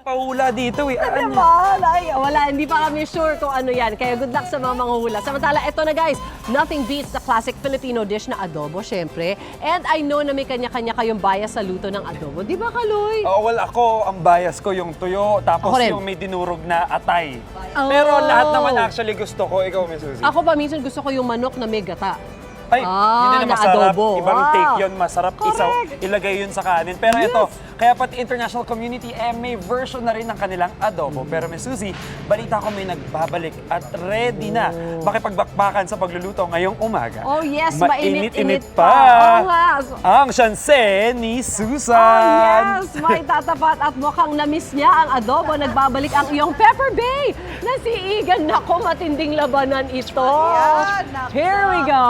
Pahula dito eh. Diba? Wala, hindi pa kami sure kung ano yan. Kaya good luck sa mga manguhula. Samantala, eto na guys, nothing beats the classic Filipino dish na adobo, syempre. And I know na may kanya-kanya kayong bias sa luto ng adobo. Di ba, Kaloy? Well, ako, ang bias ko yung tuyo, tapos Ako rin. yung may dinurog na atay. Oh. Pero lahat naman actually gusto ko. Ikaw, Miss Suzy. Ako pa, minsan gusto ko yung manok na may gata. Ay, yun na na masarap. adobo. Ibang Wow. take yun, masarap Correct. ilagay yun sa kanin. Pero Yes. ito, kaya pati international community, may version na rin ng kanilang adobo. Pero Miss Suzy, balita ko may nagbabalik at ready na makipagbakbakan sa pagluluto ngayong umaga. Oh yes, Mainit-init mainit-init pa. Oo nga. Ang Shanse ni Susan. Oh yes, may tatapat at mukhang na-miss niya ang adobo. Nagbabalik ang iyong Pepper Bay na si Igan. Naku, matinding labanan ito. Ayan, naku. Here we go.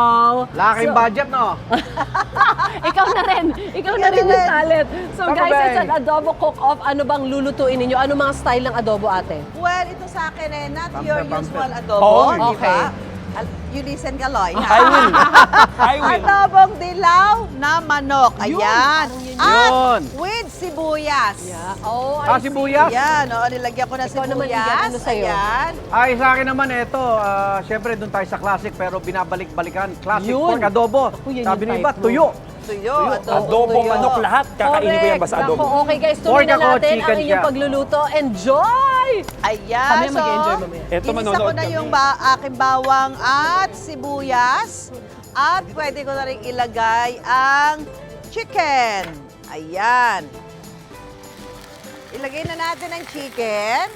Laking budget, no? Ikaw na rin yung talent. So Pepper guys, Bay. it's an adobo cook-off. Ano bang lulutuin ninyo? Ano mga style ng adobo, ate? Well, ito sa akin not Pamper, your pamper. usual adobo, Oh, di ba? okay. You listen, Kaloy. I will. I will. Adobong dilaw na manok. Ayan. parang yun At yun. with sibuyas. Oh, I see. Sibuyas? Ayan, nilagyan ko na Ikaw naman, Igan, sibuyas. ano sa'yo? Ayan. Ay, sa akin naman ito, syempre doon tayo sa classic pero binabalik-balikan. Classic Yun. pork adobo. Ako, yan Sabi yung ng iba, type mo. tuyo. Tuyo. Adobo, tuyo. manok, lahat. Kakainin ko yan basta Correct. adobo. Naku, okay guys, tuloy Pork na ako, natin ang chicken inyong siya. pagluluto. Enjoy! Ayan. Kami mag-enjoy mamaya. Eto, Ginisa ko manonood na kami. yung aking bawang at sibuyas. At pwede ko na rin ilagay ang chicken. Ayan. Ilagay na natin ang chicken.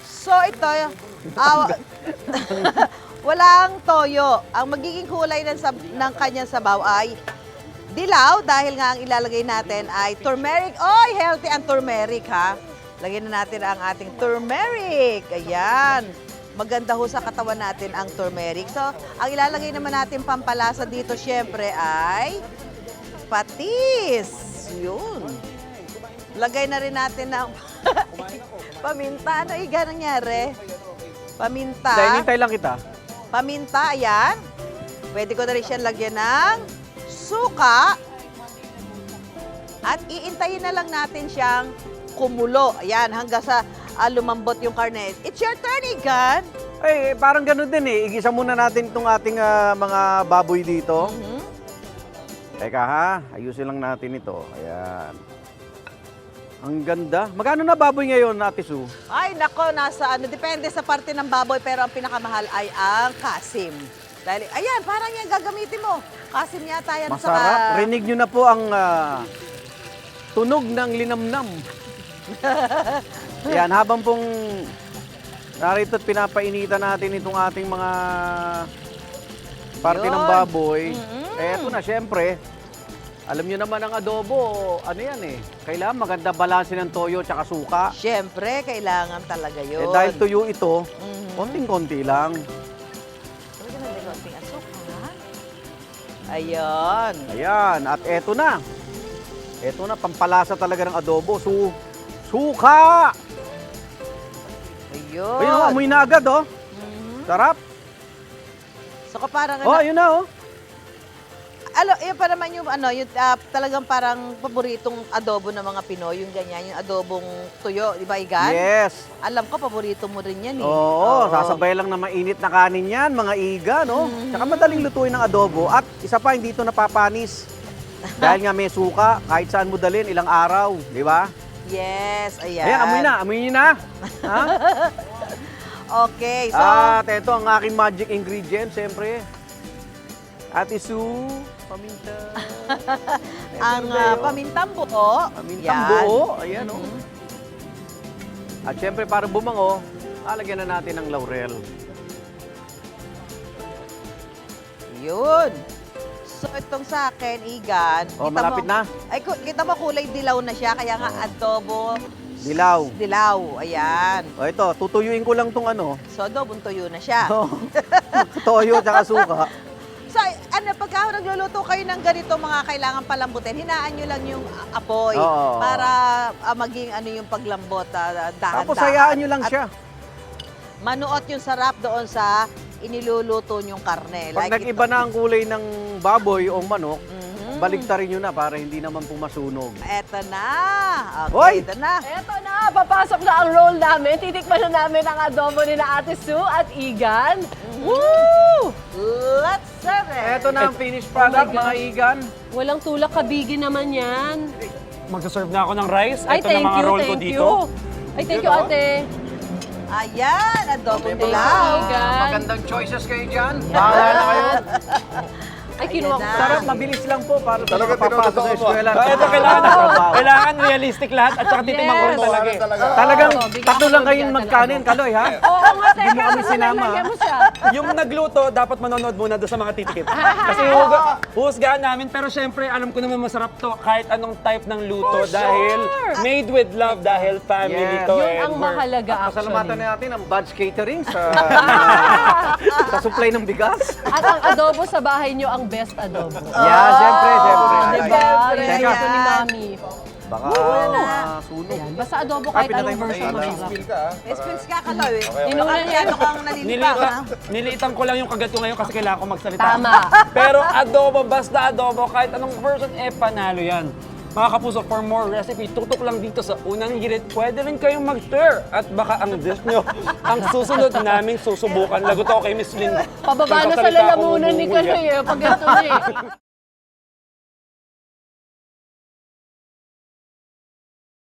So ito, walang toyo. Ang magiging kulay ng kanyang sabaw ay dilaw dahil nga ang ilalagay natin ay turmeric. Oy, healthy ang turmeric ha. Lagyan na natin ang ating turmeric. Ayan. Maganda ho sa katawan natin ang turmeric. So, ang ilalagay naman natin pampalasa dito syempre ay patis. Yun. Lagay na rin natin ng paminta. Ano iga nangyari? Paminta. Hinintay lang kita. Paminta, ayan. Pwede ko na rin siya lagyan ng suka. At iintayin na lang natin siyang kumulo. Ayan, hanggang sa lumambot yung karne. It's your turn, Igan. Ay, parang ganun din eh. Igisa muna natin itong ating mga baboy dito. Teka ha, ayusin lang natin ito. Ayan. Ang ganda. Magkano na baboy ngayon, Ate Su? Ay, nako, depende sa parte ng baboy, pero ang pinakamahal ay ang kasim. Dahil, ayan, parang yan gagamitin mo. Kasim yata yan Masarap. Rinig nyo na po ang tunog ng linamnam. Ayan, habang pong narito at pinapainitan natin itong ating mga parte ng Yun. baboy. Eto na, syempre, alam nyo naman ang adobo, ano yan eh, kailangan maganda balanse ng toyo at suka. Siyempre, kailangan talaga yun. Eh, dahil tuyo ito, Mhm. konting-konti lang. Lagyan natin konting asukal. Ayun. Ayan, at eto na. Eto na, pampalasa talaga ng adobo. Suka! Ayun. Ayun, amoy na agad, oh. Sarap. So, parang Oh, ayun na, oh. Yan pa naman yung talagang parang paboritong adobo ng mga Pinoy, yung ganyan, yung adobong tuyo, di ba, Igan? Yes. Alam ko, paborito mo rin yan eh. Oo, sasabay lang na mainit na kanin yan, mga iga, no? Tsaka madaling lutuin ng adobo. At isa pa, hindi ito napapanis. Dahil nga may suka, kahit saan mo dalhin, ilang araw, di ba? Yes, ayan. Ayan, amoy nyo na. Ha? Okay, so, At ito ang aking magic ingredient, siyempre. Ate Su, paminta. ang pamintang buo. Pamintang Yan. buo, ayan, oh. At siyempre, para bumango, lalagyan na natin ng laurel. Yun. So, itong sa akin, Igan, Oh, malapit na. Ay, kita mo kulay dilaw na siya, kaya nga adobo Dilaw. dilaw. Ayan. O ito, tutuyuin ko lang tong ano. So, adobong tuyo na siya. Toyo at suka. So, pagka nagluluto kayo ng ganito, mga kailangan palambutin, hinaan nyo lang yung apoy Oo. para maging yung paglambot, dahan-dahan. Tapos hayaan nyo lang At siya. manuot yung sarap doon sa iniluluto nyong karne. Pag nag-iba na ang kulay ng baboy o manok, baligtarin nyo na para hindi naman pumasunog. Eto na. Hoy! Okay, eto na. Eto na, papasok na ang roll namin. Titikman na namin ang adobo ni na Ate Sue at Igan. Woo! Let's serve it. Eto na ang finished product, mga igan. Walang tulak, kabigi naman yan. Magsaserve na ako ng rice. Ay, Ito na thank mga you, roll ko thank dito. you. Ay, thank you, ate. Ayan, adobo Thank you, dilaw. Igan. Magandang choices kayo dyan. Bahala na kayo. Ay, kinuha ko. Ayan na. Sarap, mabilis lang po para sa mga papasok sa tinuturo mo. eskwela. Ito kailangan realistic lahat at saka titimang ko rin Yes. talaga eh. Talagang Oo, bigyan tatlo ako lang ng kayong bigyan magkanin, Kaloy, ha? Oo nga, teka. Hindi mo kami sinama. Lagyan mo siya. Yung nagluto, dapat manonood muna doon sa mga titikip. Kasi husgahan namin, pero syempre, alam ko naman masarap to kahit anong type ng luto dahil made with love dahil family Yes. to. Yun and ang we're- mahalaga, Pasalamatan actually. natin ang Bud's Catering sa sa supply ng bigas. At ang adobo sa bahay nyo, ang best adobo. Yeah, siyempre. Diba? Siyempre, Yung luto ni yan. Mami. Baka sunog. Ayan, basta adobo Ay, kahit pinatay anong mo na version yun. masarap. Spill ka, Spills ka, Kaloy. Inuna niya. Masyado kang nalilibang, ha? Nilitan ko lang yung kagat ko ngayon kasi kailangan ko magsalita. Tama. Pero adobo, basta adobo, kahit anong version, panalo yan. Mga kapuso, for more recipe, tutok lang dito sa unang hirit. Pwede rin kayong mag-share at baka ang dish nyo ang susunod naming susubukan. Lagot ako kay Miss Lynn. Pababa na sa Nagsasalita ako, lalamunan ni bumubulya. Kaloy eh. Pag ito na eh.